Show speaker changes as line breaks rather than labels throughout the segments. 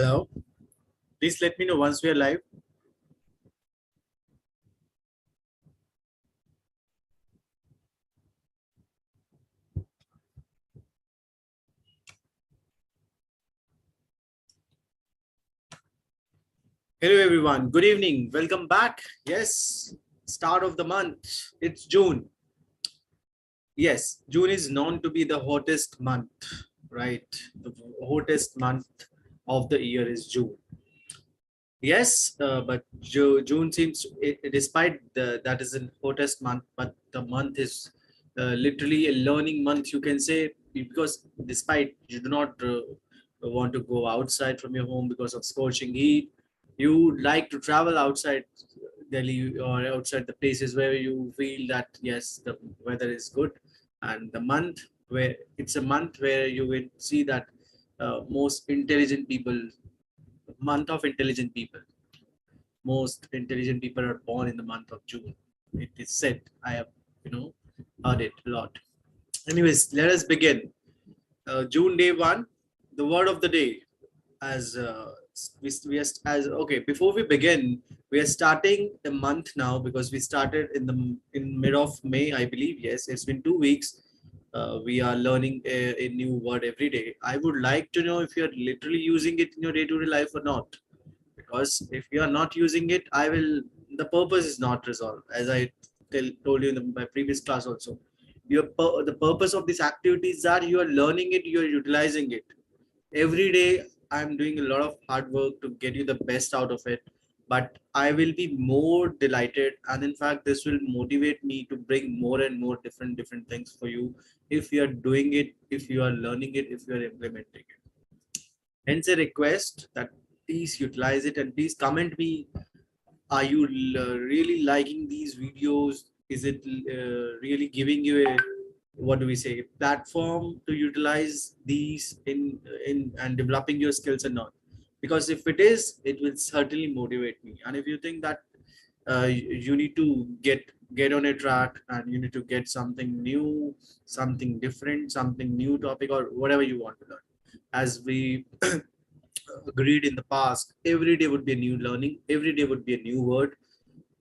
Hello. Please let me know once we are live. Hello everyone. Good evening. Welcome back. Yes, start of the month. It's June. Yes, June is known to be the hottest month, right? The hottest month of the year is June. Yes, but June seems, despite that is the hottest month, but the month is literally a learning month, you can say, because despite you do not want to go outside from your home because of scorching heat, you like to travel outside Delhi or outside the places where you feel that yes, the weather is good, and the month where it's a month where you will see that most intelligent people, month of intelligent people. Most intelligent people are born in the month of June. It is said. I have, heard it a lot. Anyways, let us begin. June day one, the word of the day. As we are as okay. Before we begin, we are starting a month now because we started in mid of May, I believe. Yes, it's been 2 weeks. We are learning a new word every day. I would like to know if you are literally using it in your day-to-day life or not, because if you are not using it, I will, the purpose is not resolved, as I told you in my previous class also. The purpose of this activity is that you are learning it, you are utilizing it every day. I'm doing a lot of hard work to get you the best out of it, but I will be more delighted, and in fact this will motivate me to bring more and more different things for you if you are doing it, if you are learning it, if you are implementing it. Hence a request that please utilize it, and please comment me. Are you really liking these videos? Is it really giving you a, what do we say, platform to utilize these in and developing your skills or not? Because if it is, it will certainly motivate me. And if you think that you need to get on a track and you need to get something new, something different, something new topic, or whatever you want to learn, as we agreed in the past, every day would be a new learning, every day would be a new word,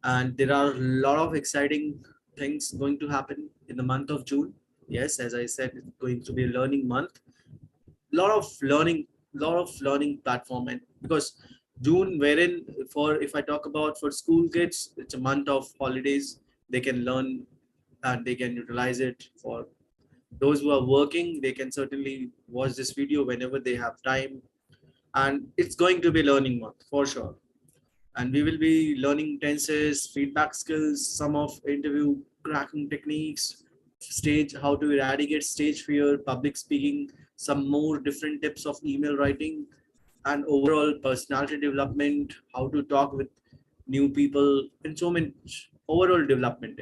and there are a lot of exciting things going to happen in the month of June. Yes, as I said, it's going to be a learning month. Lot of learning platform, and because June, wherein, for if I talk about for school kids, it's a month of holidays. They can learn and they can utilize it. For those who are working, they can certainly watch this video whenever they have time, and it's going to be learning month for sure. And we will be learning tenses, feedback skills, some of interview cracking techniques, stage, how to eradicate stage fear, public speaking, some more different tips of email writing, and overall personality development, how to talk with new people, and so many overall development.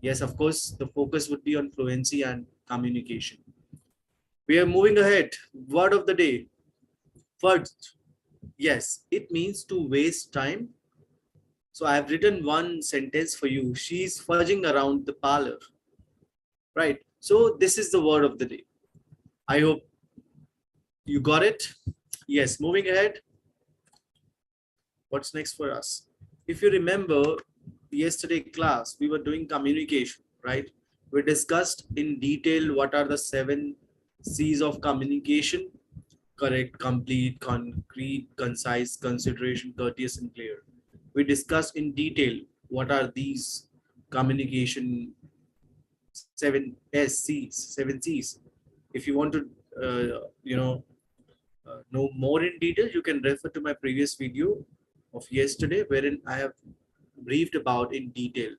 Yes, of course, the focus would be on fluency and communication. We are moving ahead. Word of the day. First, yes, it means to waste time. So I have written one sentence for you. She's fudging around the parlor. Right. So this is the word of the day. I hope you got it. Yes, moving ahead. What's next for us? If you remember yesterday class, we were doing communication, right? We discussed in detail what are the 7 C's of communication: correct, complete, concrete, concise, consideration, courteous, and clear. We discussed in detail what are these communication 7 C's. If you want to, know more in detail, you can refer to my previous video of yesterday, wherein I have briefed about in detail.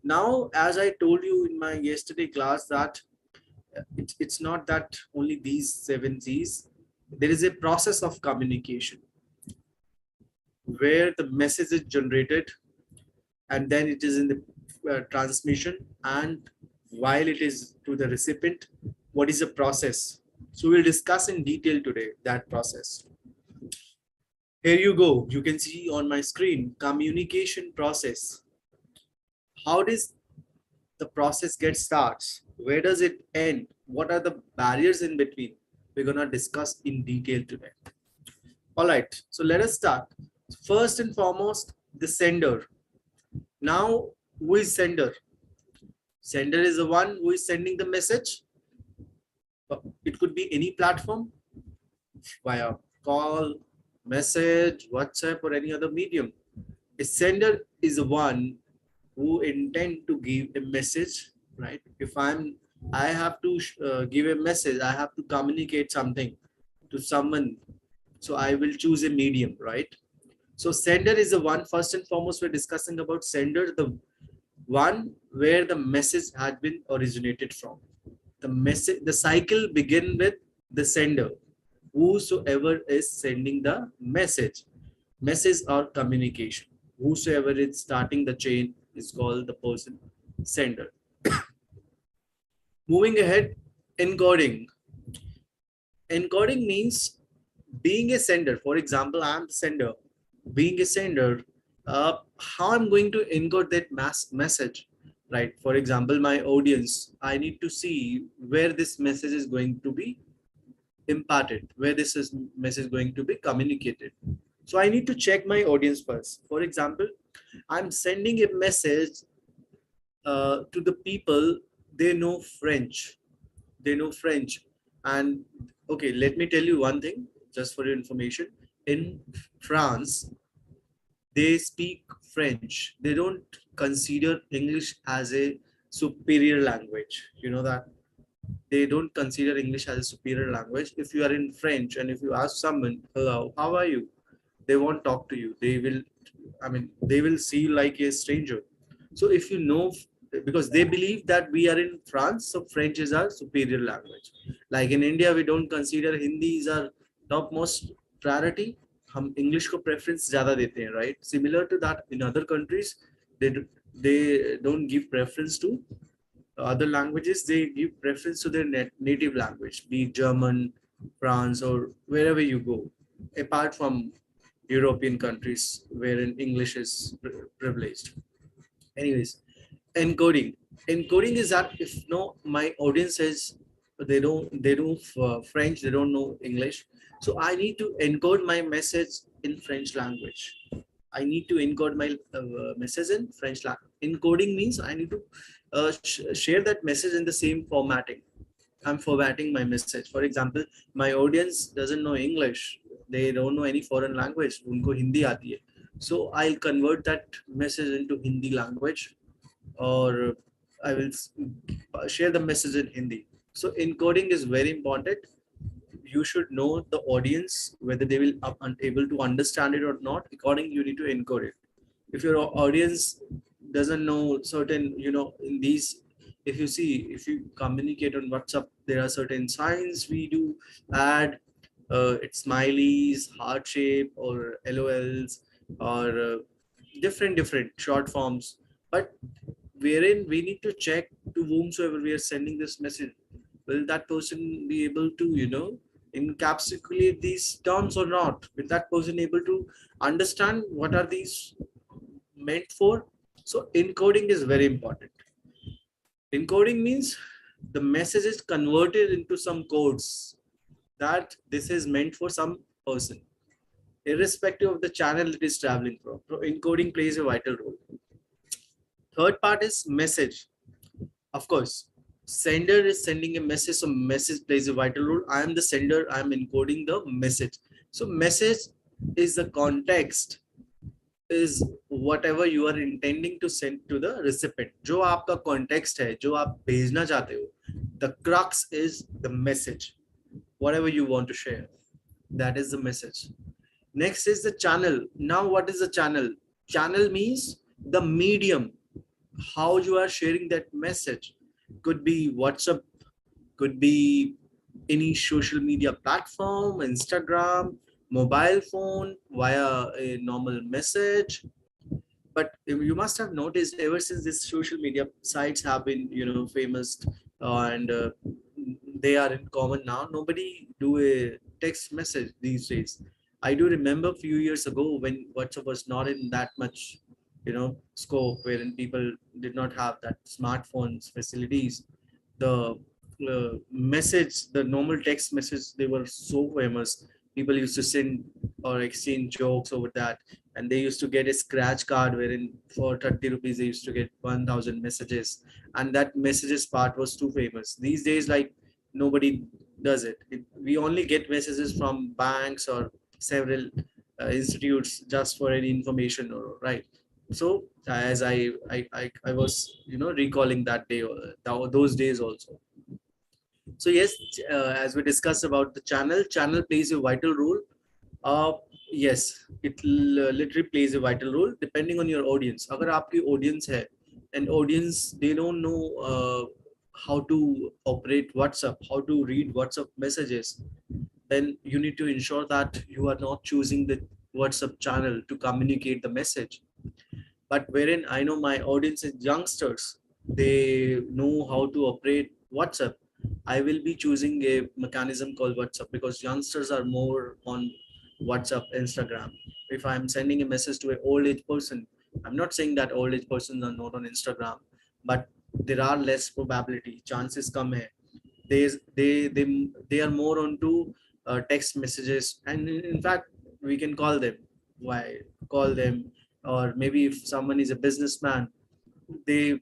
Now, as I told you in my yesterday class, that it's not that only these 7 C's. There is a process of communication where the message is generated, and then it is in the transmission, and while it is to the recipient, what is the process? So we'll discuss in detail today that process. Here you go. You can see on my screen communication process. How does the process get starts? Where does it end? What are the barriers in between? We're gonna discuss in detail today. All right, so let us start. First and foremost, the sender. Now, who is sender? Sender is the one who is sending the message. It could be any platform via call, message, WhatsApp, or any other medium. A sender is the one who intend to give a message, right? If I have to give a message, I have to communicate something to someone, so I will choose a medium, right? So sender is the one. First and foremost, we're discussing about sender, the one where the message had been originated from. The message, the cycle begin with the sender, whosoever is sending the message or communication. Whosoever is starting the chain is called the person sender. Moving ahead, encoding. Encoding means being a sender. For example, I'm the sender. Being a sender, how I'm going to encode that message, right? For example, my audience, I need to see where this message is going to be imparted, where message is going to be communicated. So I need to check my audience first. For example, I'm sending a message to the people, they know French. They know French. And okay, let me tell you one thing, just for your information. In France, they speak French. They don't consider English as a superior language. You know that? They don't consider English as a superior language. If you are in French and if you ask someone, hello, how are you? They won't talk to you. They will, I mean, they will see you like a stranger. So if you know, because they believe that we are in France, so French is our superior language. Like in India, we don't consider Hindi is our topmost priority. हम English को preference ज़्यादा देते हैं, right? Similar to that, in other countries, they don't give preference to other languages. They give preference to their native language, be it German, France, or wherever you go, apart from European countries wherein English is privileged. Anyways, encoding. Encoding is that if no, my audience says they do French, they don't know English, so I need to encode my message in French language. I need to encode my message in French language. Encoding means I need to share that message in the same formatting. I'm formatting my message. For example, my audience doesn't know English. They don't know any foreign language. उनको हिंदी आती है. So I'll convert that message into Hindi language, or I will share the message in Hindi. So encoding is very important. You should know the audience, whether they will able to understand it or not. According, you need to encode it. If your audience doesn't know certain, in these, if you see, if you communicate on WhatsApp, there are certain signs we do add. It's smileys, heart shape, or LOLs, or different short forms. But wherein we need to check to whomsoever we are sending this message, will that person be able to, encapsulate these terms or not? Will that person able to understand what are these meant for? So encoding is very important. Encoding means the message is converted into some codes that this is meant for some person, irrespective of the channel it is traveling from. So encoding plays a vital role. Third part is message. Of course, sender is sending a message, so message plays a vital role. I am the sender, I am encoding the message. So message is the context, is whatever you are intending to send to the recipient. जो आपका context है, जो आप भेजना चाहते हो, the crux is the message. Whatever you want to share, that is the message. Next is the channel. Now, what is the channel? Channel means the medium, how you are sharing that message. Could be WhatsApp, could be any social media platform, Instagram, mobile phone, via a normal message. But you must have noticed, ever since these social media sites have been, famous, and they are in common now, nobody do a text message these days. I do remember a few years ago when WhatsApp was not in that much, scope, wherein people did not have that smartphones facilities. The message, the normal text message, they were so famous. People used to send or exchange jokes over that, and they used to get a scratch card wherein for 30 rupees they used to get 1000 messages, and that messages part was too famous. These days, like, nobody does we only get messages from banks or several institutes just for any information, or right. So as I was recalling that day, those days also. So yes, as we discussed about the channel plays a vital role. uh, yes, literally plays a vital role depending on your audience. अगर आपकी audience है, and audience they don't know how to operate WhatsApp, how to read WhatsApp messages, then you need to ensure that you are not choosing the WhatsApp channel to communicate the message. But wherein I know my audience is youngsters, they know how to operate WhatsApp. I will be choosing a mechanism called WhatsApp because youngsters are more on WhatsApp, Instagram. If I'm sending a message to an old age person, I'm not saying that old age persons are not on Instagram, but there are less probability, chances come hai. They are more onto text messages, and in fact we can call them. Why call them? Or maybe if someone is a businessman, they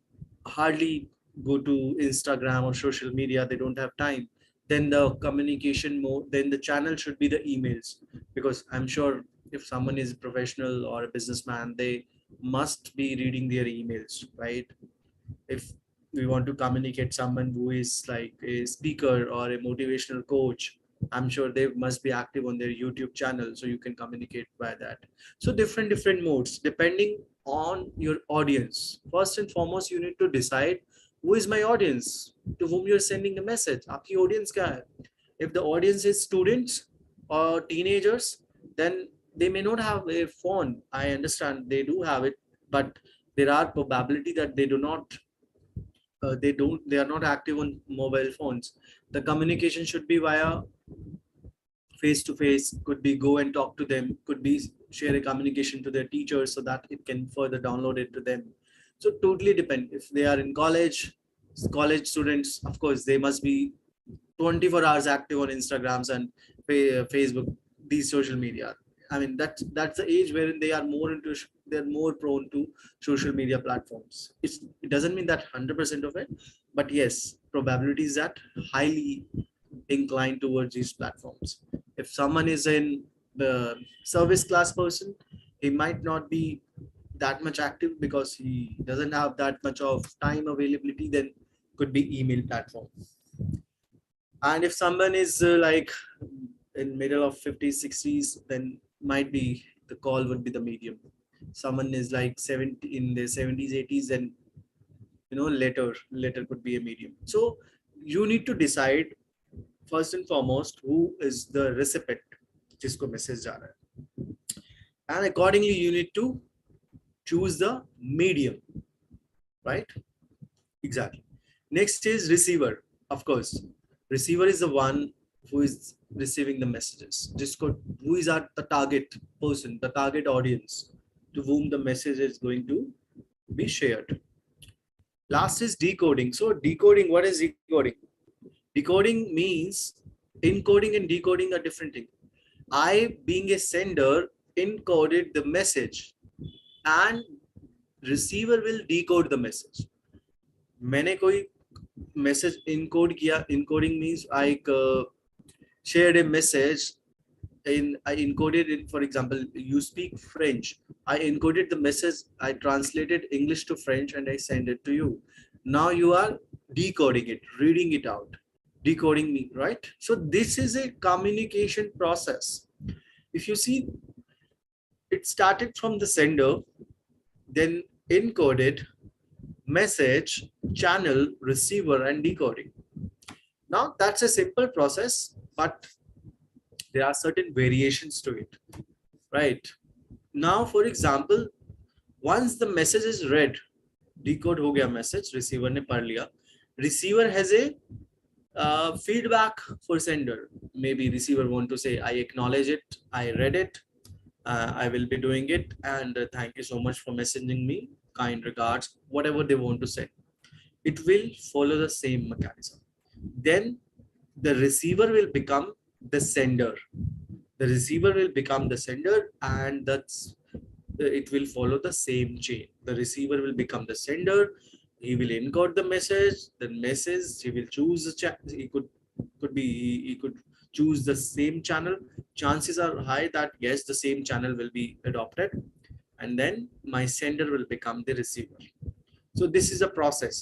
hardly go to Instagram or social media, they don't have time. Then the communication mode, then the channel should be the emails, because I'm sure if someone is a professional or a businessman, they must be reading their emails, right? If we want to communicate someone who is like a speaker or a motivational coach, I'm sure they must be active on their YouTube channel, so you can communicate by that. So different modes depending on your audience. First and foremost, you need to decide who is my audience, to whom you're sending a message. आपकी audience क्या है? If the audience is students or teenagers, then they may not have a phone. I understand they do have it, but there are probability that they are not active on mobile phones. The communication should be via face to face, could be go and talk to them, could be share a communication to their teachers so that it can further download it to them. So totally depend. If they are in college students, of course they must be 24 hours active on Instagrams and Facebook, these social media. I mean, that's the age wherein they are more into, they're more prone to social media platforms. It doesn't mean that 100% of it, but yes, probability is that highly inclined towards these platforms. If someone is in the service class person, he might not be that much active because he doesn't have that much of time availability. Then could be email platform. And if someone is like in middle of 50s 60s, then might be the call would be the medium. Someone is like 70 in their 70s 80s, then later could be a medium. So you need to decide first and foremost who is the recipient जिसको message जा रहा है, and accordingly you need to choose the medium, right? Exactly. Next is receiver. Of course, receiver is the one who is receiving the messages. Who is the target person, the target audience to whom the message is going to be shared. Last is decoding. So decoding, what is decoding? Decoding means encoding and decoding are different things. I, being a sender, encoded the message and receiver will decode the message. मैंने कोई message encode किया. Encoding means I shared a message I encoded it. For example, you speak French. I encoded the message. I translated English to French and I send it to you. Now you are decoding it, reading it out, decoding me, right? So this is a communication process. If you see, it started from the sender, then encoded, message, channel, receiver, and decoding. Now that's a simple process, but there are certain variations to it, right? Now, for example, once the message is read, decode ho gaya message, receiver ne पढ़ लिया, receiver has a feedback for sender. Maybe receiver want to say, I acknowledge it, I read it, I will be doing it, and thank you so much for messaging me, kind regards, whatever they want to say. It will follow the same mechanism. Then the receiver will become the sender. The receiver will become the sender, and that's it will follow the same chain. The receiver will become the sender. He will encode the message. The message he will choose the chat. He could be he could choose the same channel. Chances are high that yes, the same channel will be adopted, and then my sender will become the receiver. So this is a process.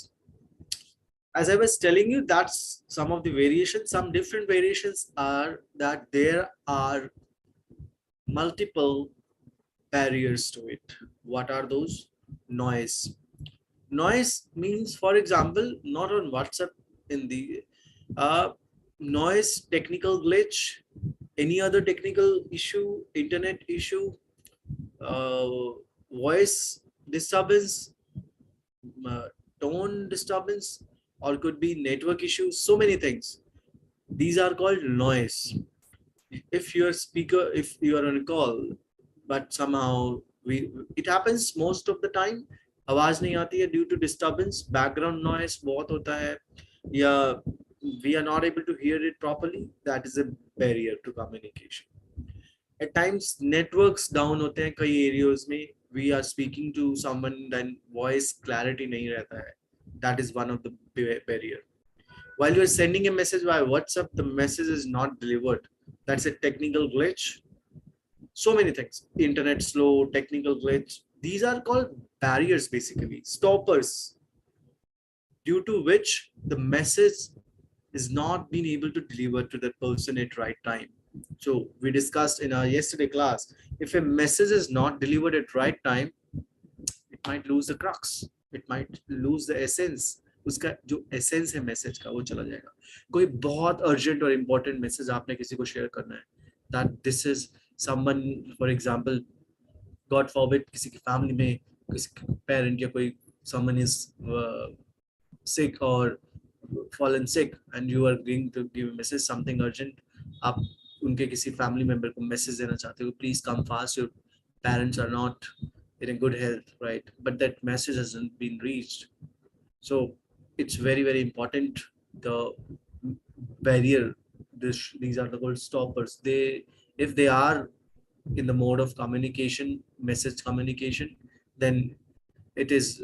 As I was telling you, that's some of the variations. Some different variations are that there are multiple barriers to it. What are those? Noise. Noise means, for example, not on WhatsApp, in the uh, noise, technical glitch, any other technical issue, internet issue, uh, voice disturbance, uh, tone disturbance, or could be network issues, so many things. These are called noise. If your speaker, if you are on a call, but somehow we, it happens most of the time, आवाज नहीं आती है due to disturbance, background noise बहुत होता है, या we are not able to hear it properly, that is a barrier to communication. At times networks down होते हैं कई areas में, we are speaking to someone then voice clarity नहीं रहता है, that is one of the barrier. While you're sending a message via WhatsApp, the message is not delivered. That's a technical glitch. So many things. Internet slow, technical glitch. These are called barriers, basically, stoppers, due to which the message is not being able to deliver to the person at right time. So we discussed in our yesterday class, if a message is not delivered at right time, it might lose the crux. It might lose the essence. उसका जो essence है message का वो चला जाएगा. कोई बहुत urgent और इम्पोर्टेंट मैसेज आपने किसी को शेयर करना है, that this is someone, for example, God forbid, किसी की फैमिली में किसी पेरेंट या कोई someone is sick or fallen sick and you are going to give a message something urgent, आप उनके किसी फैमिली मेंबर को मैसेज देना चाहते हो, please come fast, your parents are not in a good health, right? But that message hasn't been reached. So it's very, very important. The barrier, these are the called stoppers. They, if they are in the mode of communication, message communication, then it is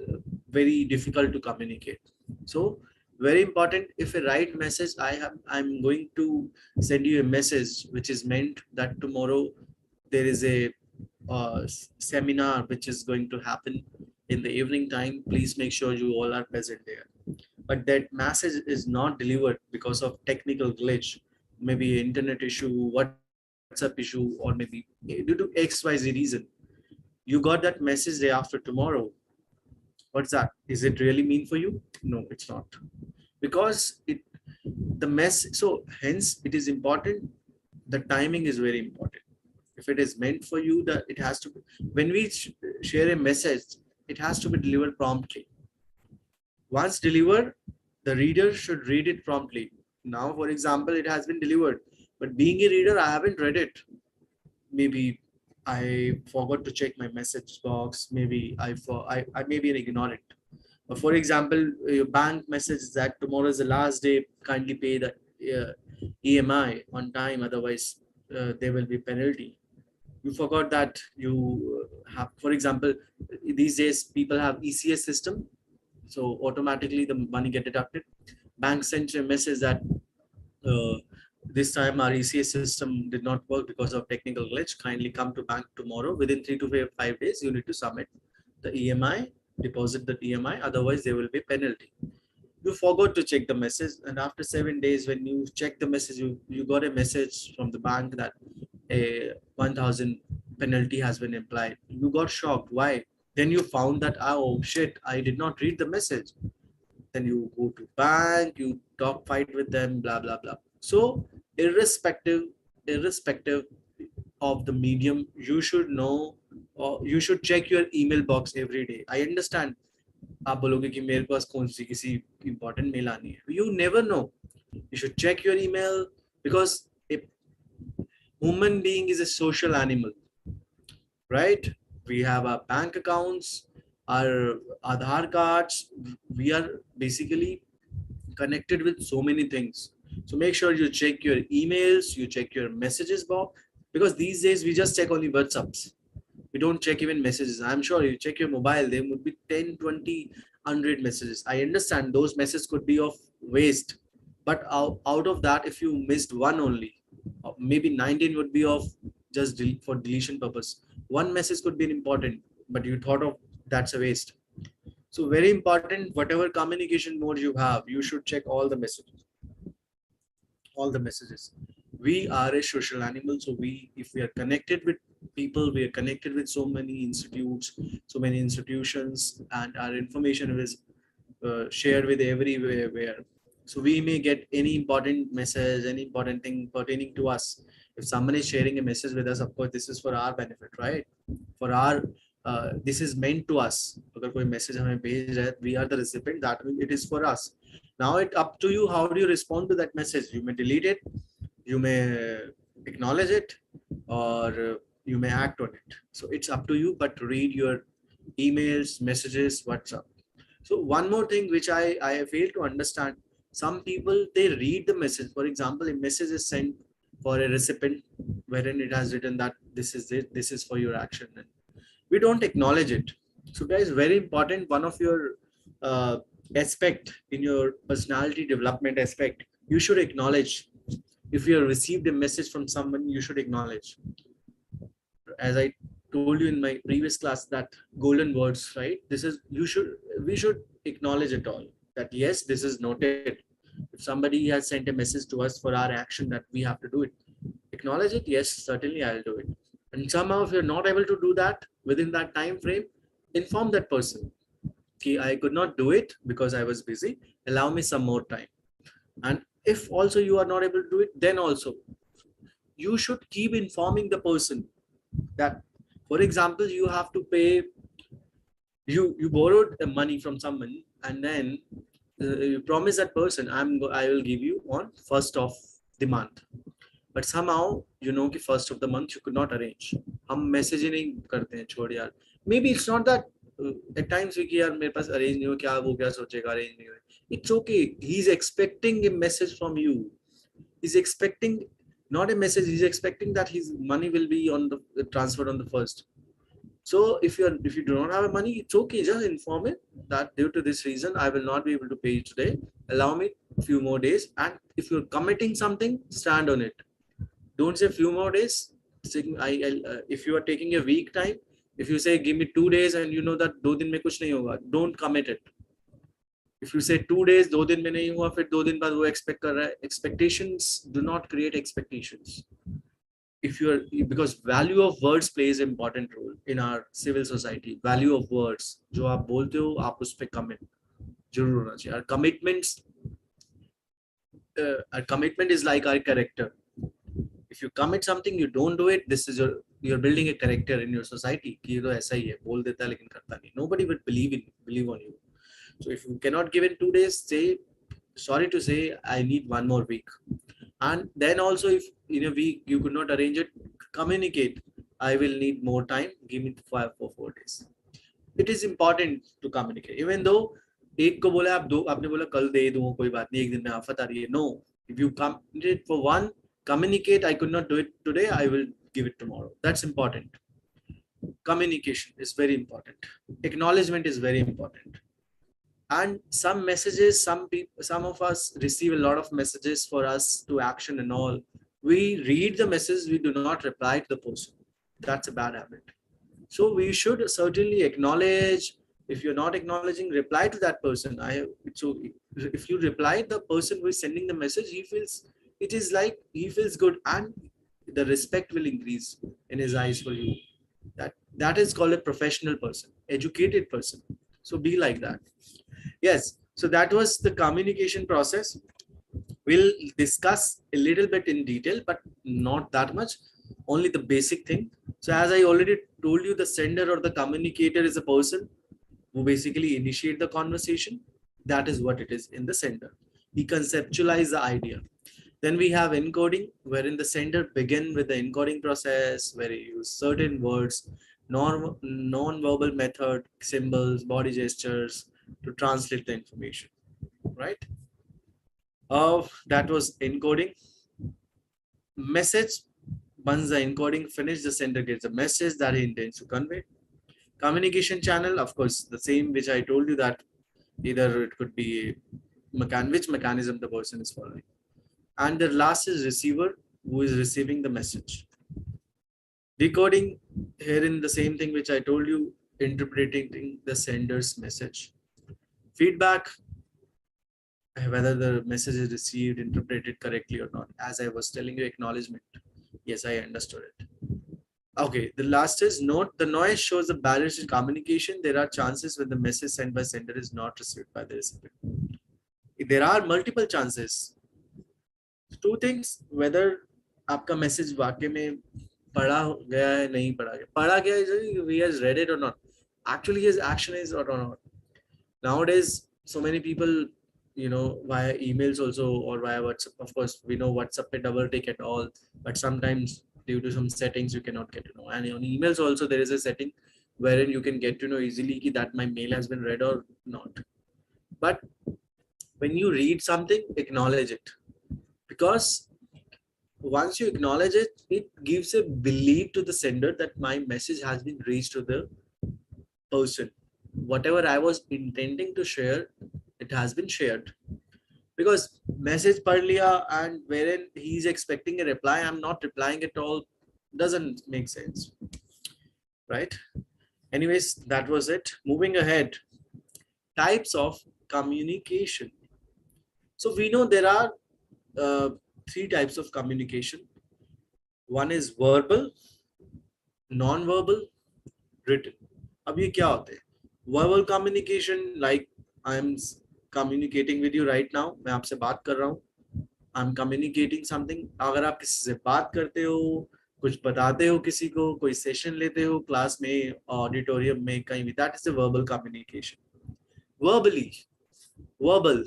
very difficult to communicate. So very important, if I write message, I'm going to send you a message which is meant that tomorrow there is a seminar which is going to happen in the evening time, please make sure you all are present there. But that message is not delivered because of technical glitch, maybe internet issue, WhatsApp issue, or maybe due to XYZ reason. You got that message day after tomorrow. What's that? Is it really mean for you? No, it's not. Because the mess, so hence it is important. The timing is very important. If it is meant for you, that it has to be, when we share a message, it has to be delivered promptly. Once delivered, the reader should read it promptly. Now, for example, it has been delivered, but being a reader, I haven't read it. Maybe I forgot to check my message box. Maybe I maybe ignore it. For example, your bank message that tomorrow is the last day, kindly pay the EMI on time, otherwise there will be penalty. You forgot that you have, for example, these days people have ECS system, so automatically the money get deducted. Bank sent you a message that this time our ECS system did not work because of technical glitch. Kindly come to bank tomorrow. Within 3 to 5 days, you need to submit the EMI, deposit the EMI, otherwise there will be penalty. You forgot to check the message, and after 7 days, when you check the message, you got a message from the bank that a 1,000 penalty has been applied. You got shocked. Why? Then you found that, oh shit, I did not read the message. Then you go to bank, you talk, fight with them, blah blah blah. So irrespective of the medium, you should know, or you should check your email box every day. I understand आप बोलोगे कि मेरे पास कौन सी किसी important mail आनी है. You never know. You should check your email, because a human being is a social animal, right? We have our bank accounts, our Aadhaar cards. We are basically connected with so many things. So make sure you check your emails, you check your messages box. Because these days we just check only WhatsApps. We don't check even messages. I'm sure you check your mobile, there would be 10, 20, 100 messages. I understand those messages could be of waste, but out of that, if you missed one only, maybe 19 would be of just for deletion purpose. One message could be important, but you thought of that's a waste. So very important, whatever communication mode you have, you should check all the messages. All the messages. We are a social animal, so if we are connected with people, we are connected with so many institutes, so many institutions, and our information is shared with everywhere. So we may get any important message, any important thing pertaining to us. If someone is sharing a message with us, of course, this is for our benefit, right? For our this is meant to us. अगर कोई message हमें भेज रहा है, we are the recipient. That means it is for us. Now it's up to you. How do you respond to that message? You may delete it, you may acknowledge it, or you may act on it. So it's up to you. But read your emails, messages, WhatsApp. So one more thing which I fail to understand, some people, they read the message. For example, a message is sent for a recipient wherein it has written that this is it, this is for your action, and we don't acknowledge it. So guys, very important, one of your aspect in your personality development aspect, you should acknowledge. If you have received a message from someone, you should acknowledge. As I told you in my previous class, that golden words, right? This is, we should acknowledge it all, that yes, this is noted. If somebody has sent a message to us for our action that we have to do it, acknowledge it. Yes, certainly I'll do it. And somehow if you're not able to do that within that time frame, inform that person, okay, I could not do it because I was busy, allow me some more time. And if also you are not able to do it, then also you should keep informing the person that, for example, you have to pay, you borrowed money from someone, and then you promise that person, I will give you on first of the month, but somehow you know कि first of the month you could not arrange. हम message ही नहीं करते हैं, छोड़ यार. Maybe it's not that at times we कि यार मेरे पास arrange नहीं हो, क्या वो क्या सोचेगा, arrange नहीं हो. It's okay. He's expecting a message from you. He's expecting not a message. He's expecting that his money will be on the transferred on the first. So if you do not have money, it's okay. Just inform it that due to this reason, I will not be able to pay you today. Allow me a few more days. And if you're committing something, stand on it. Don't say few more days. If you are taking a week time, if you say give me 2 days and you know that 2 दिन में कुछ नहीं होगा, don't commit it. If you say 2 days, 2 दिन में नहीं हुआ, फिर 2 दिन बाद वो expect कर रहा है. Expectations, do not create expectations. If you're, because value of words plays an important role in our civil society. Value of words, जो आप बोलते हो, आप उस पे commit जरूर होना चाहिए. Our commitment is like our character. If you commit something, you don't do it, this is you're building a character in your society. कि ये तो ऐसा ही है, बोल देता है लेकिन करता नहीं. Nobody will believe on you. So if you cannot give in 2 days, say sorry to say I need 1 more week. And then also if in a week you could not arrange it, communicate, I will need more time, give me 5 or 4 days. It is important to communicate. Even though एक को बोला आप दो, आपने बोला कल दे दूँ, कोई बात नहीं, एक दिन में आफत आ रही है. No, if you communicate for one, communicate, I could not do it today, I will give it tomorrow. That's important. Communication is very important. Acknowledgement is very important. And some messages, some of us receive a lot of messages for us to action and all. We read the message, we do not reply to the person. That's a bad habit. So we should certainly acknowledge. If you're not acknowledging, reply to that person. So if you reply, the person who is sending the message, it is like he feels good, and the respect will increase in his eyes for you. That is called a professional person, educated person. So be like that. Yes, so that was the communication process. We'll discuss a little bit in detail, but not that much, only the basic thing. So as I already told you, the sender or the communicator is a person who basically initiate the conversation. That is what it is in the sender. He conceptualize the idea. Then we have encoding, wherein the sender begin with the encoding process, where he use certain words, non-verbal method, symbols, body gestures, to translate the information, right? That was encoding. Message Once the encoding finishes, the sender gets a message that he intends to convey. Communication channel, of course, the same which I told you, that either it could be which mechanism the person is following. And the last is receiver, who is receiving the message. Decoding, herein the same thing which I told you, interpreting the sender's message. Feedback, whether the message is received, interpreted correctly or not. As I was telling you, acknowledgement. Yes, I understood it. Okay, the last is note. The noise shows the barriers in communication. There are chances when the message sent by sender is not received by the recipient. There are multiple chances. Two things: whether आपका message वाकई में पढ़ा गया है, नहीं पढ़ा गया. पढ़ा गया is he has read it or not. Actually, his action is or not. Nowadays, so many people, via emails also or via WhatsApp. Of course, we know WhatsApp pe double take at all, but sometimes due to some settings you cannot get to know. And on emails also there is a setting wherein you can get to know easily that my mail has been read or not. But when you read something, acknowledge it, because once you acknowledge it, it gives a belief to the sender that my message has been reached to the person. Whatever I was intending to share, it has been shared. Because message pad liya and wherein he's expecting a reply, I'm not replying at all, doesn't make sense, right? Anyways, that was it. Moving ahead, types of communication. So we know there are three types of communication. One is verbal, non-verbal, written. अब ये क्या होते हैं? Verbal communication, like I'm communicating with you right now. मैं आपसे बात कर रहा हूँ. I'm communicating something. अगर आप किसी से बात करते हो, कुछ बताते हो किसी को, कोई सेशन लेते हो क्लास में, ऑडिटोरियम में, कहीं भी, that is a verbal communication. Verbally, verbal,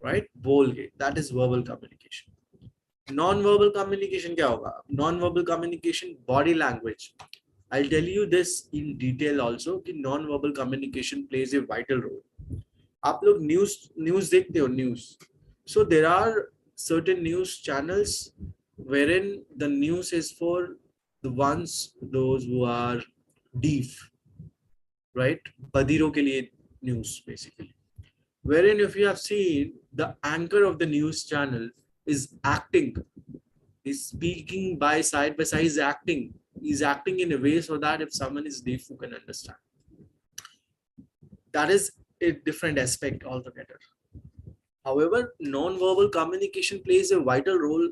right? बोल के, that is verbal communication. Non-verbal communication क्या होगा? Non-verbal communication, body language. I'll tell you this in detail also कि non-verbal communication plays a vital role. आप लोग news देखते हो, news. So there are certain news channels wherein the news is for those who are deaf, right? बधिरों के लिए news basically. Wherein if you have seen, the anchor of the news channel is acting, is speaking by side, is acting. He's acting in a way so that if someone is deaf, who can understand. That is a different aspect altogether. However, non-verbal communication plays a vital role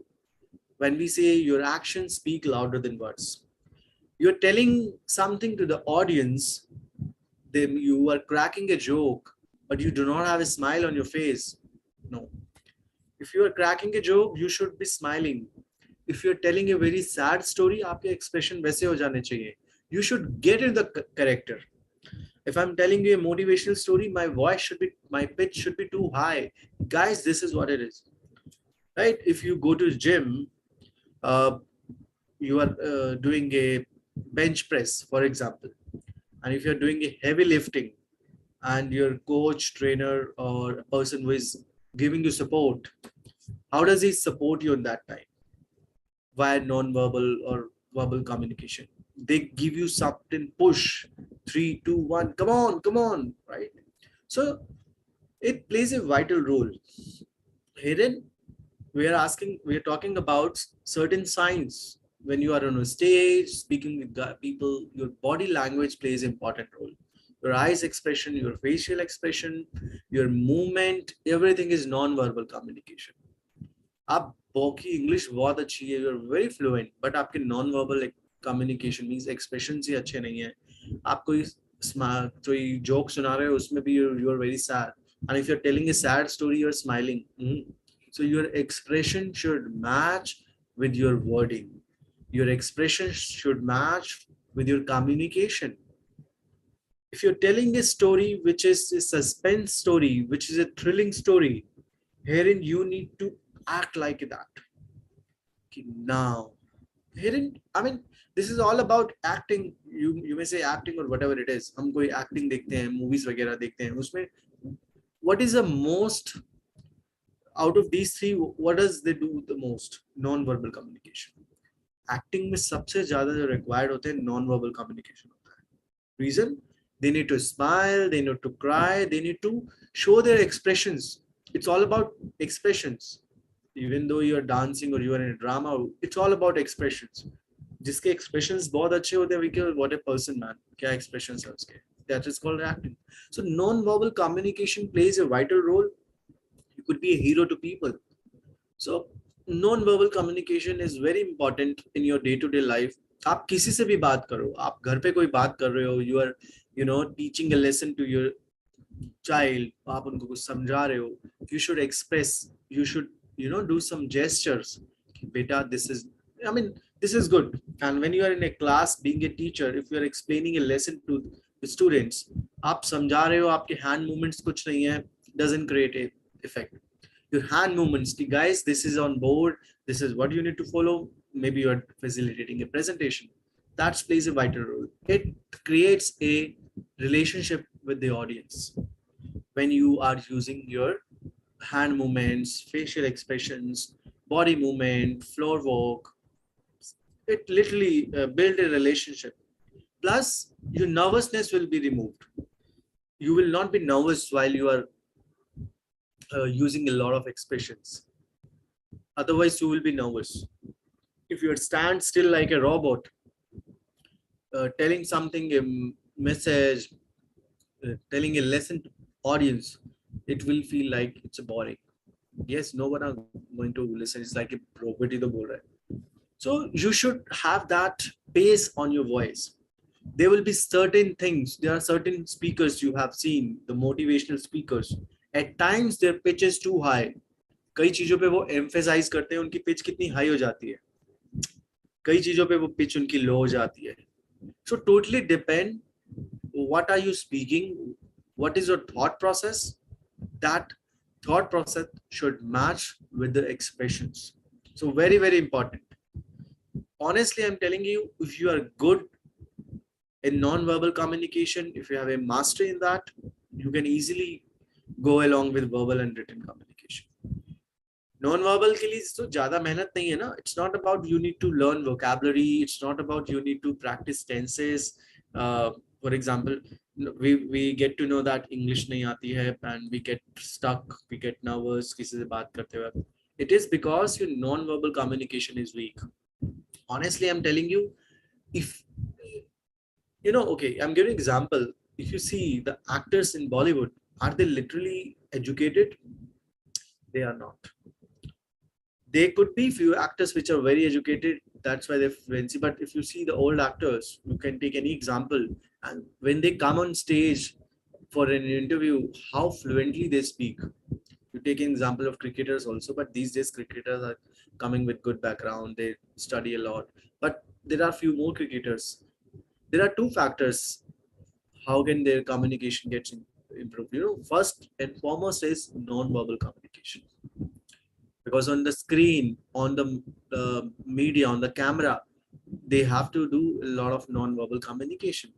when we say your actions speak louder than words. You're telling something to the audience, then you are cracking a joke, but you do not have a smile on your face. No. If you are cracking a joke, you should be smiling. If you're telling a very sad story, आपके expression वैसे हो जाने चाहिए. You should get in the character. If I'm telling you a motivational story, my pitch should be too high. Guys, this is what it is, right? If you go to gym, you are doing a bench press, for example, and if you're doing a heavy lifting, and your coach, trainer, or a person who is giving you support, how does he support you in that time? Via non-verbal or verbal communication. They give you something, push, 3, 2, 1, come on, right? So it plays a vital role. Herein, we are talking about certain signs. When you are on a stage, speaking with people, your body language plays an important role. Your eyes expression, your facial expression, your movement, everything is non-verbal communication. आप की English बहुत अच्छी है, you are very fluent, but आपके non verbal communication means expression ही अच्छे नहीं है. आप कोई जोक सुना रहे हो, उसमें भी you are very sad, and if you are telling a sad story you are smiling. So your expression should match with your wording. Your expression should match with your communication. If you're telling a story which is a suspense story, which is a thrilling story, herein you need to act like that. Now, herein, I mean, this is all about acting. You may say acting or whatever it is. हम कोई acting देखते हैं, movies वगैरह देखते हैं, उसमें what is the most out of these three? What does they do the most? Non-verbal communication. Acting में सबसे ज्यादा जो रिक्वायर्ड होते हैं नॉन वर्बल कम्युनिकेशन होता है. Reason, they need to smile, they need to cry, they need to show their expressions. It's all about expressions. Even though you are dancing or you are in a drama, it's all about expressions. जिसके expressions बहुत अच्छे होते हैं, we can what a person man, क्या expressions है उसके, that is called acting. So non-verbal communication plays a vital role. You could be a hero to people. So non-verbal communication is very important in your day-to-day life. आप किसी से भी बात करो, आप घर पे कोई बात कर रहे हो, you are teaching a lesson to your child, आप उनको कुछ समझा रहे हो, you should express, you should do some gestures. Beta, this is, I mean, this is good. And when you are in a class being a teacher, if you are explaining a lesson to the students, आप समझा रहे हो, आपके hand movements कुछ नहीं है, doesn't create a effect. Your hand movements, guys, this is on board, this is what you need to follow. Maybe you are facilitating a presentation. That plays a vital role. It creates a relationship with the audience when you are using your hand movements, facial expressions, body movement, floor walk. It literally build a relationship. Plus, your nervousness will be removed. You will not be nervous while you are using a lot of expressions. Otherwise, you will be nervous. If you stand still like a robot, telling something, a message, telling a lesson to audience, it will feel like it's boring. Yes, no one are going to listen. It's like a robot hi to bol raha hai. So you should have that pace on your voice. There will be certain things. There are certain speakers you have seen, the motivational speakers. At times their pitch is too high. कई चीजों पे वो emphasize करते हैं, उनकी pitch कितनी high हो जाती है. कई चीजों पे वो pitch उनकी low हो जाती है. So totally depend what are you speaking, what is your thought process. That thought process should match with the expressions. So very, very important. Honestly, I'm telling you, if you are good in non-verbal communication, if you have a mastery in that, you can easily go along with verbal and written communication. Non-verbal के लिए तो ज़्यादा मेहनत नहीं है ना. It's not about you need to learn vocabulary. It's not about you need to practice tenses. For example, we get to know that English नहीं आती है and we get stuck, we get nervous किसी से बात करते हुए. It is because your non-verbal communication is weak. Honestly, I'm telling you, if okay, I'm giving an example. If you see the actors in Bollywood, are they literally educated? They are not. There could be few actors which are very educated, that's why they're fluency. But if you see the old actors, you can take any example, and when they come on stage for an interview, how fluently they speak. You take an example of cricketers also, but these days cricketers are coming with good background, they study a lot. But there are few more cricketers. There are two factors. How can their communication get improved? First and foremost is non-verbal communication. Because on the screen, on the media, on the camera, they have to do a lot of non-verbal communication.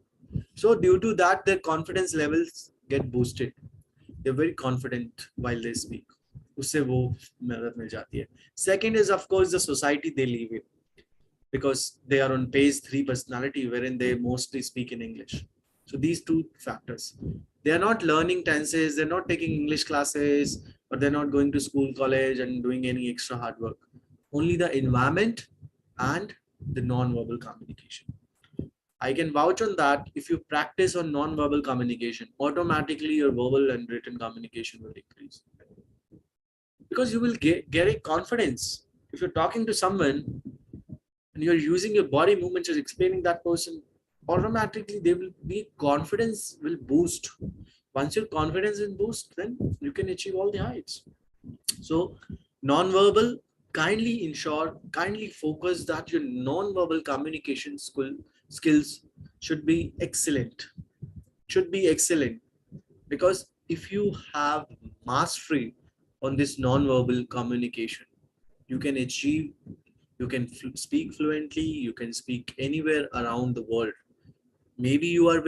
So due to that, their confidence levels get boosted. They're very confident while they speak. उससे वो मदद मिल जाती है. Second is of course the society they live in, because they are on page 3 personality wherein they mostly speak in English. So these two factors. They are not learning tenses, they're not taking English classes, or they're not going to school, college and doing any extra hard work. Only the environment and the non-verbal communication. I can vouch on that. If you practice on non-verbal communication, automatically your verbal and written communication will increase. Because you will get a confidence. If you're talking to someone and you're using your body movements, you're explaining that person, automatically they will be confidence will boost. Once your confidence is boost, then you can achieve all the heights. So non-verbal, kindly focus that your non-verbal communication skills should be excellent. Because if you have mastery on this non-verbal communication, you can achieve, you can speak fluently, you can speak anywhere around the world. Maybe you are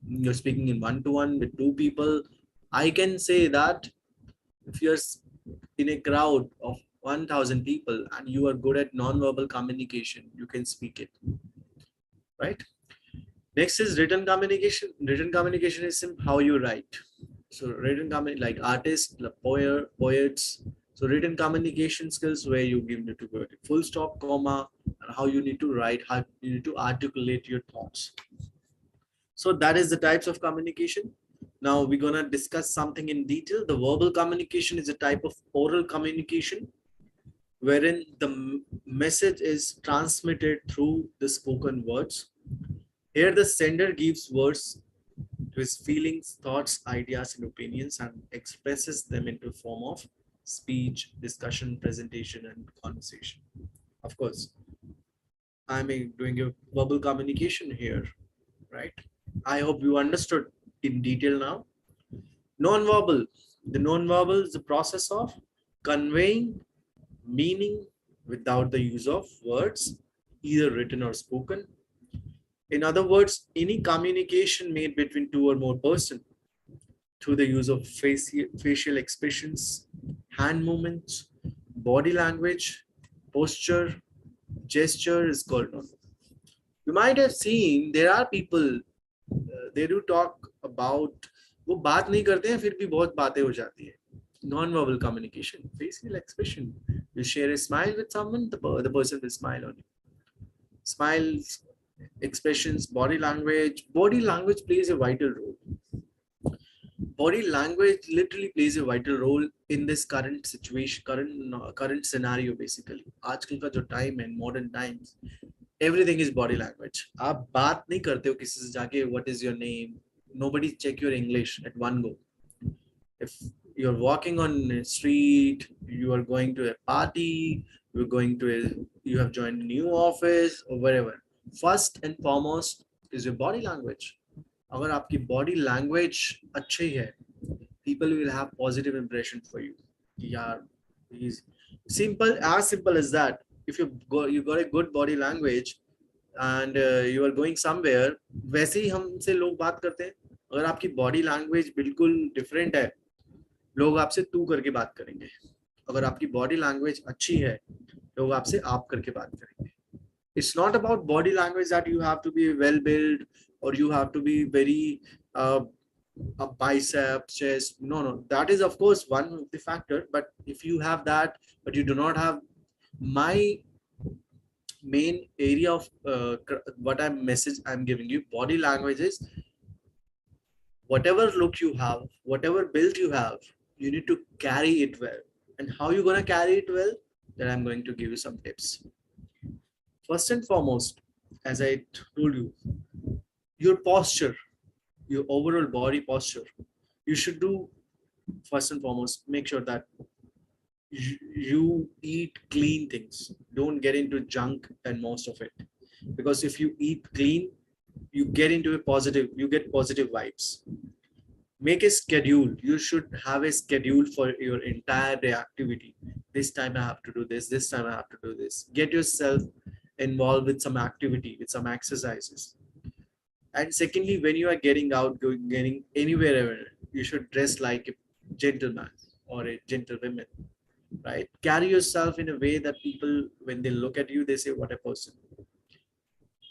you're speaking in one-to-one with two people. I can say that if you're in a crowd of 1,000 people and you are good at non-verbal communication, you can speak it, right? Next is written communication. Written communication is how you write. So written like artists, like poets. So written communication skills where you give need to go to full stop, comma, and how you need to write, how you need to articulate your thoughts. So that is the types of communication. Now we're gonna discuss something in detail. The verbal communication is a type of oral communication wherein the message is transmitted through the spoken words. Here the sender gives words to his feelings, thoughts, ideas, and opinions and expresses them into form of speech, discussion, presentation, and conversation. Of course, I'm doing a verbal communication here, right? I hope you understood in detail now. Non-verbal. The non-verbal is the process of conveying meaning without the use of words, either written or spoken. In other words, any communication made between two or more persons through the use of facial expressions, hand movements, body language, posture, gesture is called non-verbal. You might have seen there are people, they do talk about, वो बात नहीं करते हैं फिर भी बहुत बातें हो जाती है. Non-verbal communication, facial expression. You share a smile with someone, the person will smile on you. Smiles, expressions, body language. Body language plays a vital role. Body language literally plays a vital role in this current situation, current scenario basically. आजकल का जो time है, modern times, everything is body language. आप बात नहीं करते हो किसी से जाके what is your name? Nobody check your English at one go. If you're walking on a street, you are going to a party, you have joined a new office or wherever. First and foremost is your body language. अगर आपकी body language अच्छी है, people will have positive impression for you. यार, he's simple as that. If you got a good body language and you are going somewhere, वैसे ही हमसे लोग बात करते हैं. अगर आपकी body language बिल्कुल different है, लोग आपसे तू करके बात करेंगे. अगर आपकी body language अच्छी है, लोग आपसे आप करके बात करेंगे. It's not about body language that you have to be well built or you have to be very a bicep, chest. No. That is of course one of the factor. But if you have that, but you do not have, my main area of what I'm giving you, body language is whatever look you have, whatever build you have, you need to carry it well. And how you gonna carry it well? Then I'm going to give you some tips. First and foremost, as I told you, your posture, your overall body posture, you should do first and foremost, make sure that you eat clean things. Don't get into junk and most of it. Because if you eat clean, you get positive vibes. Make a schedule. You should have a schedule for your entire day activity. This time I have to do this time I have to do this. Get yourself involved with some activity, with some exercises. And secondly, when you are getting out, getting anywhere, you should dress like a gentleman or a gentlewoman, right? Carry yourself in a way that people, when they look at you, they say, what a person.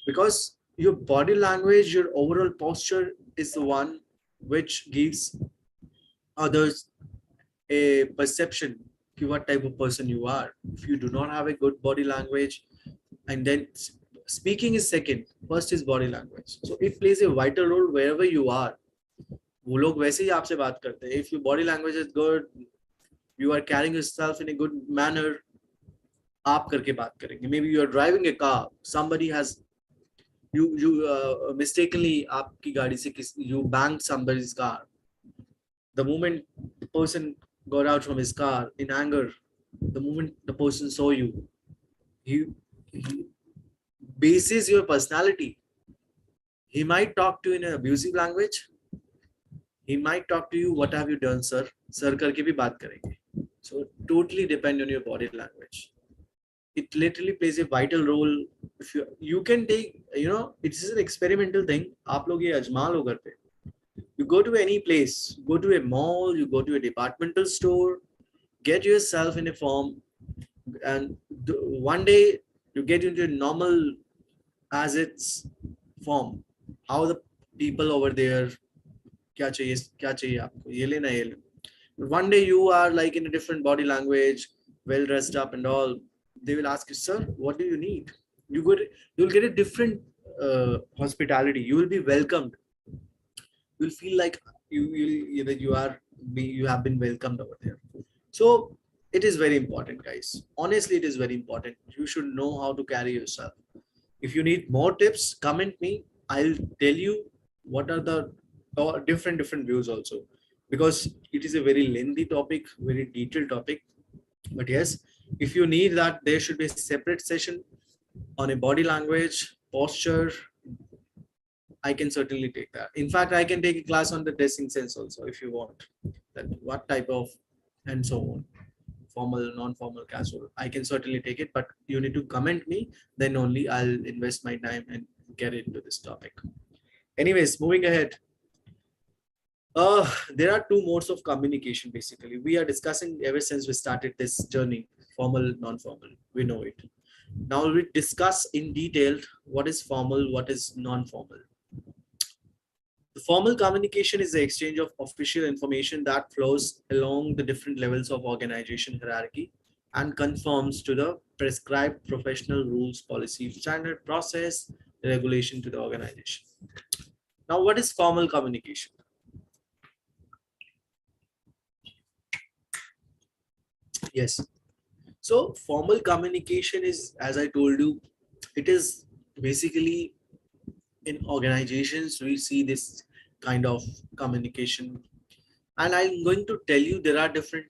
Because your body language, your overall posture is the one which gives others a perception of what type of person you are. If you do not have a good body language, and then speaking is second, first is body language. So it plays a vital role wherever you are. वो लोग वैसे ही आपसे बात करते हैं. If your body language is good, you are carrying yourself in a good manner, आप करके बात करेंगे. Maybe you are driving a car, somebody has you mistakenly आपकी गाड़ी से you banged somebody's car. The moment the person got out from his car in anger, the moment the person saw you, he bases your personality. He might talk to you in an abusive language. He might talk to you, what have you done, sir? Sir करके भी बात करेंगे. So totally depend on your body language. It literally plays a vital role. If you can take, it's an experimental thing. आप लोग ये आजमा लो घर पे. You go to any place, go to a mall, you go to a departmental store, get yourself in a form, and one day you get into a normal as its form. How the people over there, क्या चाहिए आपको, ये लेना ये लेना. One day you are like in a different body language, well dressed up and all. They will ask you, sir, what do you need? You'll get a different hospitality. You will be welcomed. You'll feel like you have been welcomed over there. So it is very important, guys. Honestly, it is very important. You should know how to carry yourself. If you need more tips, comment me. I'll tell you what are the different views also, because it is a very lengthy topic, very detailed topic. But yes, if you need that, there should be a separate session on a body language, posture. I can certainly take that. In fact, I can take a class on the dressing sense also if you want. That what type of and so on. Formal, non-formal, casual. I can certainly take it, but you need to comment me. Then only I'll invest my time and get into this topic. Anyways, moving ahead. There are two modes of communication. Basically, we are discussing ever since we started this journey: formal, non-formal. We know it. Now we discuss in detail what is formal, what is non-formal. The formal communication is the exchange of official information that flows along the different levels of organization hierarchy and conforms to the prescribed professional rules, policy, standard process, regulation to the organization. Now, what is formal communication? Yes. So formal communication is, as I told you, it is basically in organizations we see this kind of communication, and I'm going to tell you there are different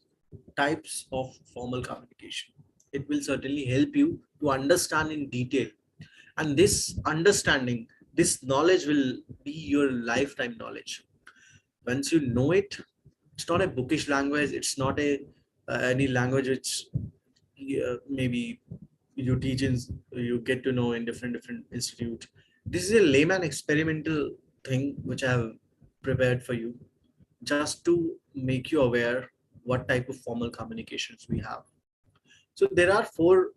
types of formal communication. It will certainly help you to understand in detail, and this understanding, this knowledge will be your lifetime knowledge. Once you know it, it's not a bookish language, it's not a any language which maybe you teach in, you get to know in different institute. This is a layman experimental thing which I have prepared for you, just to make you aware what type of formal communications we have. So there are four.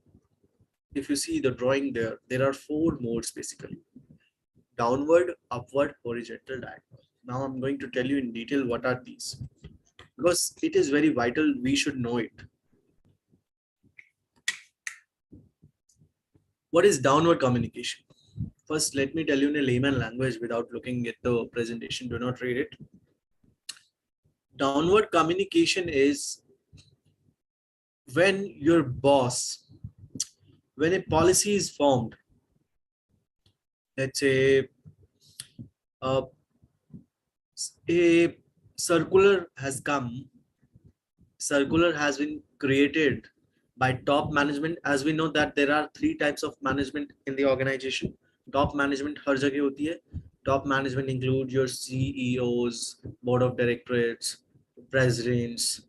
If you see the drawing there are four modes basically: downward, upward, horizontal, diagonal. Now I'm going to tell you in detail what are these, because it is very vital we should know it. What is downward communication? First, let me tell you in a layman language without looking at the presentation. Do not read it. Downward communication is when your boss, when a policy is formed, let's say a circular has been created by top management. As we know that there are three types of management in the organization. Top management हर जगह होती है. Top management include your CEOs, board of directors, presidents,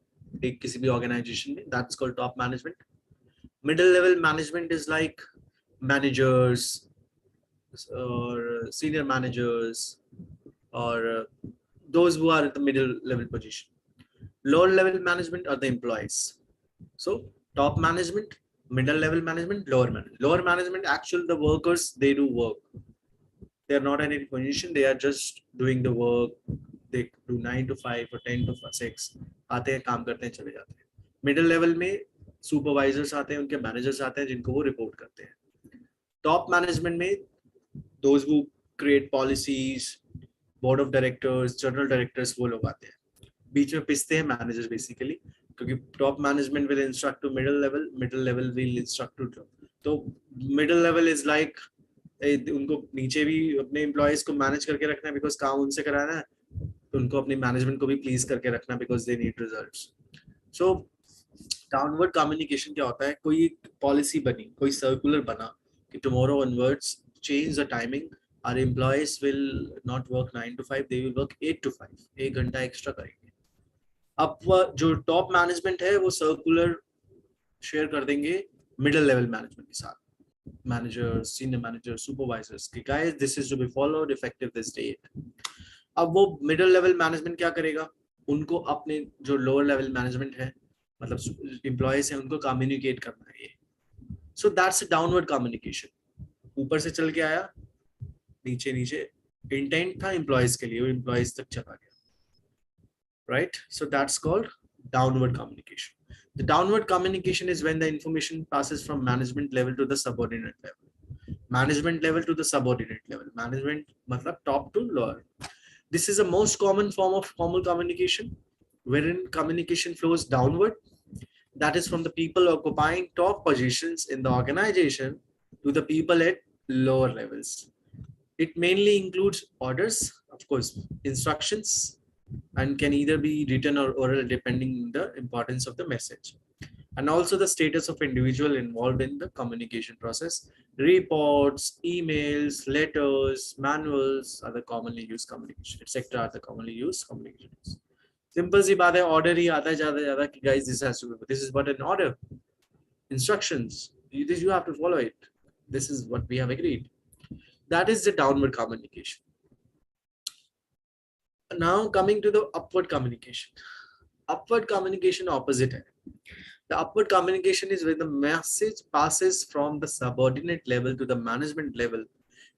एक किसी भी organization में. That's called top management. Middle level management is like managers or senior managers, or those who are at the middle level position. Lower level management are the employees. So top management, middle level management, lower management. Lower management, actually the workers, they do work. They are not in any position. They are just doing the work. They do 9 to 5 or 10 to 6. आते हैं, काम करते हैं, चले जाते हैं. Middle level में supervisors आते हैं, उनके managers आते हैं, जिनको वो report करते हैं. Top management में those who create policies, board of directors, general directors, वो लोग आते हैं. बीच में पिसते हैं managers basically, क्योंकि top management will instruct to middle level will instruct to top. तो middle level is like उनको नीचे भी अपने एम्प्लॉयज को मैनेज करके रखना है, बिकॉज काम उनसे कराना है, तो उनको अपनी मैनेजमेंट को भी प्लीज करके रखना, because they need results. So downward communication क्या होता है? कोई पॉलिसी बनी, कोई सर्कुलर बना कि tomorrow onwards change the timing, our employees will not work 9 to 5, they will work 8 to 5, 1 घंटा एक्स्ट्रा करेंगे. अब जो टॉप मैनेजमेंट है वो सर्कुलर शेयर कर देंगे मिडिल लेवल मैनेजमेंट के साथ, managers, senior managers, supervisors कि guys this is to be followed effective this date. अब वो middle level management क्या करेगा? उनको अपने जो lower level management है मतलब एम्प्लॉयज है उनको कम्युनिकेट करना है ये. So that's a downward communication. ऊपर से चल के आया, नीचे नीचे इंटेंट था एम्प्लॉयज के लिए, वो एम्प्लॉयज तक चला गया. Right? So that's called downward communication. The downward communication is when the information passes from management level to the subordinate level. Management level to the subordinate level. Management matlab top to lower. This is the most common form of formal communication, wherein communication flows downward. That is from the people occupying top positions in the organization to the people at lower levels. It mainly includes orders, of course, instructions, and can either be written or oral depending on the importance of the message. And also the status of individual involved in the communication process. Reports, emails, letters, manuals are the commonly used communication, etc. are the commonly used communications. Simple सी बात है, order ही आता है ज़्यादा ज़्यादा कि guys this has to be, this is but an order, instructions, you have to follow it, this is what we have agreed. That is the downward communication. Now coming to the upward communication. Upward communication opposite है. The upward communication is when the message passes from the subordinate level to the management level.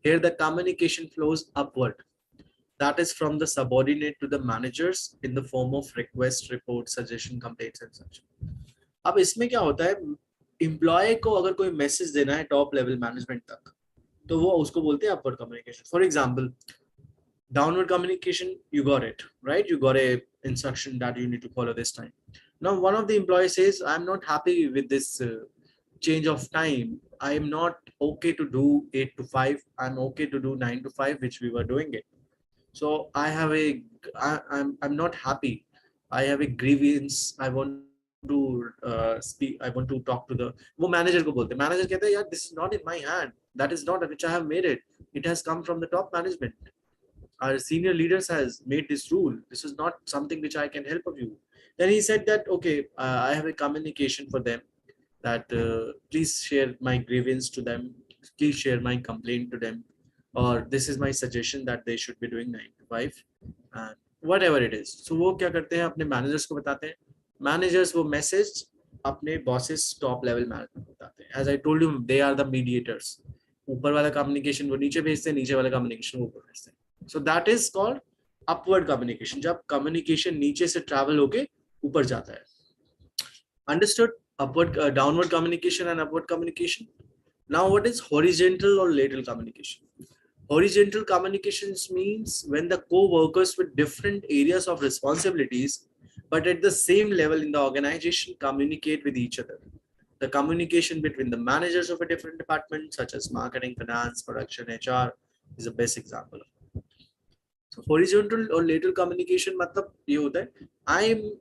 Here the communication flows upward. That is from the subordinate to the managers in the form of request, report, suggestion, complaints and such. अब इसमें क्या होता है, employ को अगर कोई message देना है टॉप लेवल मैनेजमेंट तक, तो वो उसको बोलते हैं upward communication. For example, downward communication, you got it right, you got a instruction that you need to follow this time. Now one of the employees says, I'm not happy with this change of time, I am not okay to do 8 to 5, I'm okay to do 9 to 5 which we were doing it. So I have a I'm not happy, I have a grievance, I want to speak, I want to talk to the, वो manager को बोलते हैं, manager कहता है यार this is not in my hand, that is not which I have made it, it has come from the top management, our senior leaders has made this rule, this is not something which I can help of you. Then he said that okay, I have a communication for them that please share my grievance to them, please share my complaint to them, or this is my suggestion that they should be doing 9 to 5 and whatever it is. So वो क्या करते हैं, अपने managers को बताते हैं, managers वो message अपने बॉसेस टॉप लेवल मैनेजमेंट को बताते हैं. As I told you, they are the mediators. ऊपर वाला कम्युनिकेशन वो नीचे भेजते हैं, नीचे वाला कम्युनिकेशन वो ऊपर भेजते हैं. So that is called upward communication, जब communication नीचे से travel होके ऊपर जाता है. Understood? Upward, downward communication and upward communication. Now what is horizontal or lateral communication? Horizontal communications means when the co-workers with different areas of responsibilities, but at the same level in the organization, communicate with each other. The communication between the managers of a different department, such as marketing, finance, production, HR, is the best example. So horizontal or lateral communication मतलब ये होता है, I am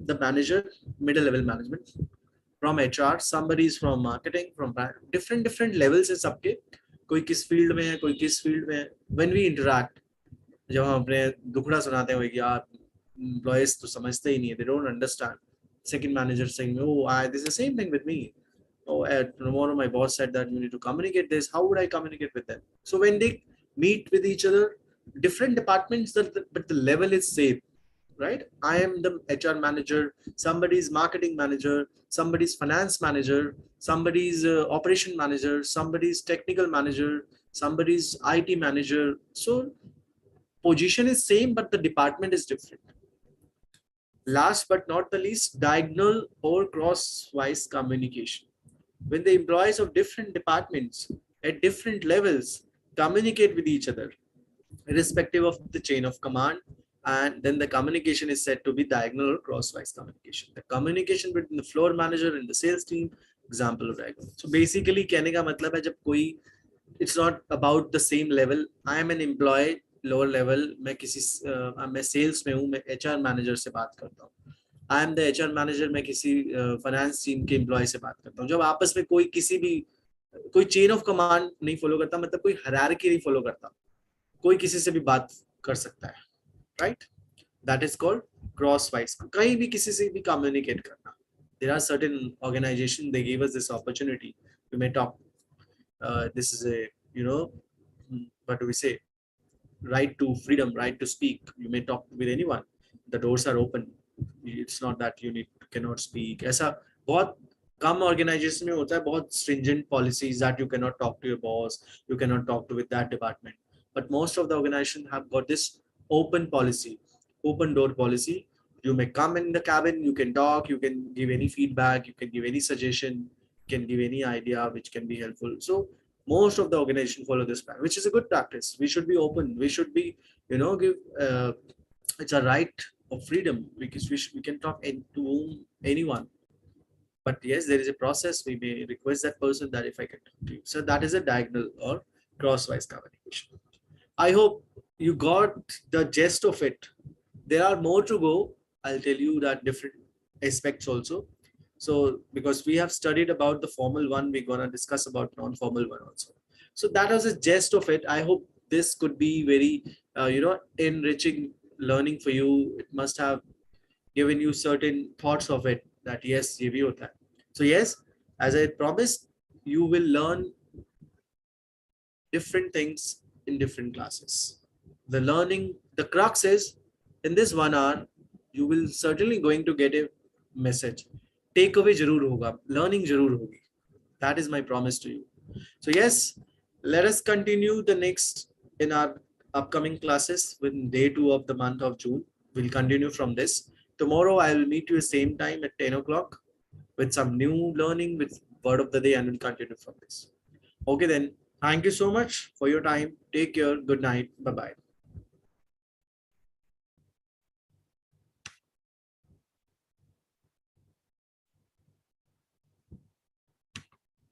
the manager, middle level management, from HR, somebody is from marketing, from different levels है सबके, कोई किस field में है, कोई किस फील्ड में है. When we interact, जब हम अपने दुखड़ा सुनाते हैं कि यार employees तो समझते ही नहीं है, they don't understand. Second manager saying, oh, this is the same thing with me. Oh, tomorrow my boss said that you need to communicate this. How would I communicate with them? So when they meet with each other, different departments, but the level is same, right? I am the HR manager, somebody's marketing manager, somebody's finance manager, somebody's operation manager, somebody's technical manager, somebody's IT manager. So position is same, but the department is different. Last but not the least, diagonal or crosswise communication. When the employees of different departments at different levels communicate with each other, irrespective of the chain of command, and then the communication is said to be diagonal or crosswise communication. The communication between the floor manager and the sales team, example of diagonal. So basically कहने का मतलब है जब कोई, it's not about the same level. I am an employee lower level, मैं किसी मैं sales में हूँ, मैं HR manager से बात करता हूँ. I am the HR manager, मैं किसी finance team के employee से बात करता हूँ. जब आपस में कोई किसी भी कोई chain of command नहीं follow करता, मतलब कोई hierarchy नहीं follow करता, कोई किसी से भी बात कर सकता है, right? That is called crosswise. कहीं भी किसी से भी communicate करना. There are certain organizations, they gave us this opportunity. We may talk. This is a, what do we say? Right to freedom, right to speak. You may talk with anyone. The doors are open. It's not that you cannot speak. ऐसा बहुत कम organization में होता है, बहुत stringent policies that you cannot talk to your boss, you cannot talk to with that department. But most of the organization have got this open policy, open door policy. You may come in the cabin, you can talk, you can give any feedback, you can give any suggestion, you can give any idea which can be helpful. So most of the organization follow this plan, which is a good practice. We should be open. We should be, give. It's a right of freedom because we can talk to anyone. But yes, there is a process. We may request that person that if I can talk to you. So that is a diagonal or crosswise communication. I hope you got the gist of it. There are more to go. I'll tell you that different aspects also. So because we have studied about the formal one, we're gonna discuss about non-formal one also. So that was a gist of it. I hope this could be very, enriching learning for you. It must have given you certain thoughts of it that yes, ye bhi hota hai. So yes, as I promised, you will learn different things in different classes. The learning, the crux is in this 1 hour, you will certainly going to get a message. Takeaway jarur hoga, learning jarur hogi. That is my promise to you. So yes, let us continue the next in our upcoming classes with day 2 of the month of June. We'll continue from this. Tomorrow I will meet you at same time at 10 o'clock with some new learning with word of the day and we'll continue from this. Okay then. Thank you so much for your time. Take care. Good night. Bye-bye.